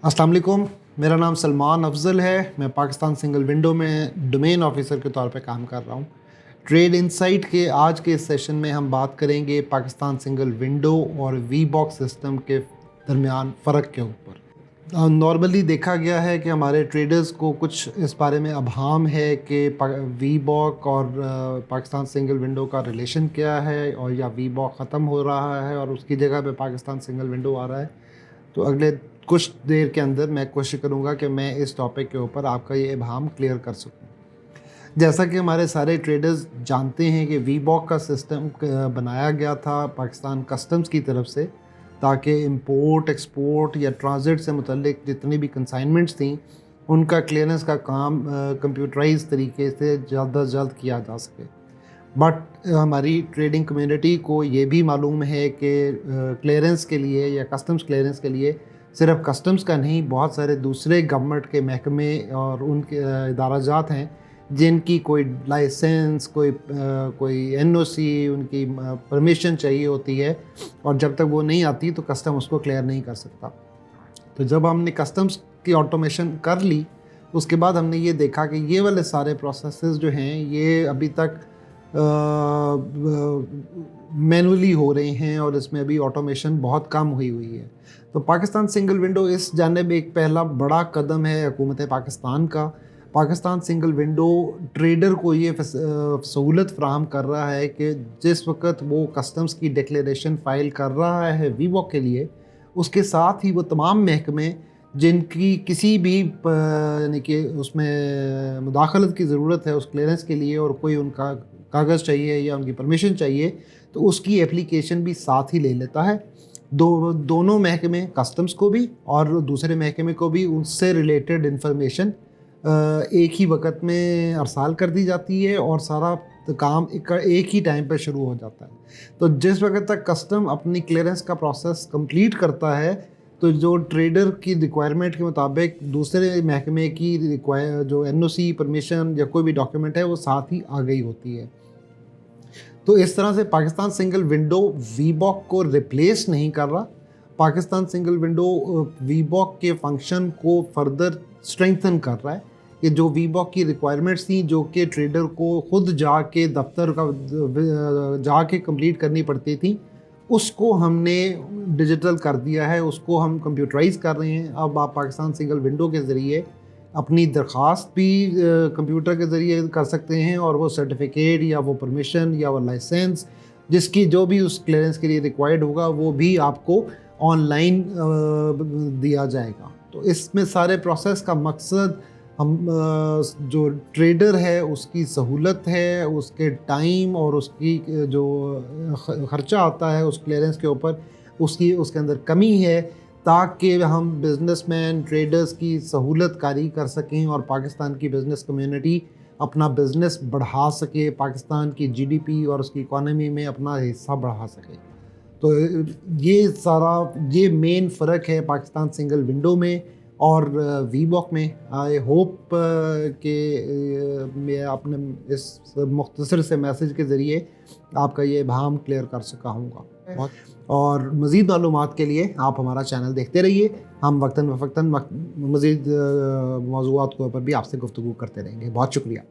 अस्सलाम वालेकुम। मेरा नाम सलमान अफजल है। मैं पाकिस्तान सिंगल विंडो में डोमेन ऑफिसर के तौर पे काम कर रहा हूँ। ट्रेड इंसाइट के आज के इस सेशन में हम बात करेंगे पाकिस्तान सिंगल विंडो और वी बॉक्स सिस्टम के दरमियान फ़र्क के ऊपर। नॉर्मली देखा गया है कि हमारे ट्रेडर्स को कुछ इस बारे में अभाम है कि वी बॉक और पाकिस्तान सिंगल विंडो का रिलेशन क्या है, और या वी बॉक ख़त्म हो रहा है और उसकी जगह पे पाकिस्तान सिंगल विंडो आ रहा है। तो अगले कुछ देर के अंदर मैं कोशिश करूंगा कि मैं इस टॉपिक के ऊपर आपका ये इबाहम क्लियर कर सकूं। जैसा कि हमारे सारे ट्रेडर्स जानते हैं कि वी बॉक का सिस्टम बनाया गया था पाकिस्तान कस्टम्स की तरफ से, ताकि इंपोर्ट एक्सपोर्ट या ट्रांजिट से मुतल्लिक जितनी भी कंसाइनमेंट्स थी उनका क्लियरेंस का काम कंप्यूटराइज तरीके से जल्द अज जल्द किया जा सके। बट हमारी ट्रेडिंग कम्युनिटी को ये भी मालूम है कि क्लियरेंस के लिए या कस्टम्स क्लियरेंस के लिए सिर्फ कस्टम्स का नहीं, बहुत सारे दूसरे गवर्नमेंट के महकमे और उनके इदाराजात हैं जिनकी कोई लाइसेंस, कोई एनओसी, उनकी परमिशन चाहिए होती है, और जब तक वो नहीं आती तो कस्टम उसको क्लियर नहीं कर सकता। तो जब हमने कस्टम्स की ऑटोमेशन कर ली, उसके बाद हमने ये देखा कि ये वाले सारे प्रोसेसेस जो हैं ये अभी तक मैनुअली हो रहे हैं और इसमें अभी ऑटोमेशन बहुत कम हुई है। तो पाकिस्तान सिंगल विंडो इस जानिब एक पहला बड़ा कदम है हुकूमत पाकिस्तान का। पाकिस्तान सिंगल विंडो ट्रेडर को ये सहूलत फ्राहम कर रहा है कि जिस वक्त वो कस्टम्स की डिक्लेरेशन फ़ाइल कर रहा है वी बॉक के लिए, उसके साथ ही वो तमाम महकमे जिनकी किसी भी यानी कि उसमें मुदाखलत की ज़रूरत है उस क्लियरेंस के लिए, और कोई उनका कागज़ चाहिए या उनकी परमिशन चाहिए, तो उसकी एप्लीकेशन भी साथ ही ले लेता है। दोनों महकमे, कस्टम्स को भी और दूसरे महकमे को भी, उससे रिलेटेड इंफॉर्मेशन एक ही वक्त में अरसाल कर दी जाती है और सारा काम एक ही टाइम पर शुरू हो जाता है। तो जिस वक्त तक कस्टम अपनी क्लियरेंस का प्रोसेस कंप्लीट करता है, तो जो ट्रेडर की रिक्वायरमेंट के मुताबिक दूसरे महकमे की जो एनओसी, परमिशन या कोई भी डॉक्यूमेंट है वो साथ ही आ गई होती है। तो इस तरह से पाकिस्तान सिंगल विंडो वी बॉक को रिप्लेस नहीं कर रहा। पाकिस्तान सिंगल विंडो वी बॉक के फंक्शन को फर्दर स्ट्रेंथन कर रहा है कि जो वी बॉक की रिक्वायरमेंट्स थी, जो कि ट्रेडर को खुद जाके दफ्तर का जाके कंप्लीट करनी पड़ती थी, उसको हमने डिजिटल कर दिया है, उसको हम कंप्यूटराइज कर रहे हैं। अब आप पाकिस्तान सिंगल विंडो के ज़रिए अपनी दरख्वास्त भी कंप्यूटर के ज़रिए कर सकते हैं, और वो सर्टिफिकेट या वो परमिशन या वो लाइसेंस जिसकी जो भी उस क्लियरेंस के लिए रिक्वायर्ड होगा वो भी आपको ऑनलाइन दिया जाएगा। तो इसमें सारे प्रोसेस का मकसद हम जो ट्रेडर है उसकी सहूलत है, उसके टाइम और उसकी जो ख़र्चा आता है उस क्लियरेंस के ऊपर, उसके अंदर कमी है, ताकि हम बिज़नेसमैन ट्रेडर्स की सहूलत कारी कर सकें और पाकिस्तान की बिज़नेस कम्युनिटी अपना बिज़नेस बढ़ा सके, पाकिस्तान की जीडीपी और उसकी इकॉनमी में अपना हिस्सा बढ़ा सके। तो ये मेन फ़र्क है पाकिस्तान सिंगल विंडो में और वी बॉक में। आई होप कि मैं अपने इस मुख्तसर से मैसेज के ज़रिए आपका ये इबाहम क्लियर कर सका हूँगा। और मज़ीद मालूमात के लिए आप हमारा चैनल देखते रहिए। हम वक्तन फ़वक्तन मज़ीद मौज़ूआत के ऊपर भी आपसे गुफ्तगू करते रहेंगे। बहुत शुक्रिया।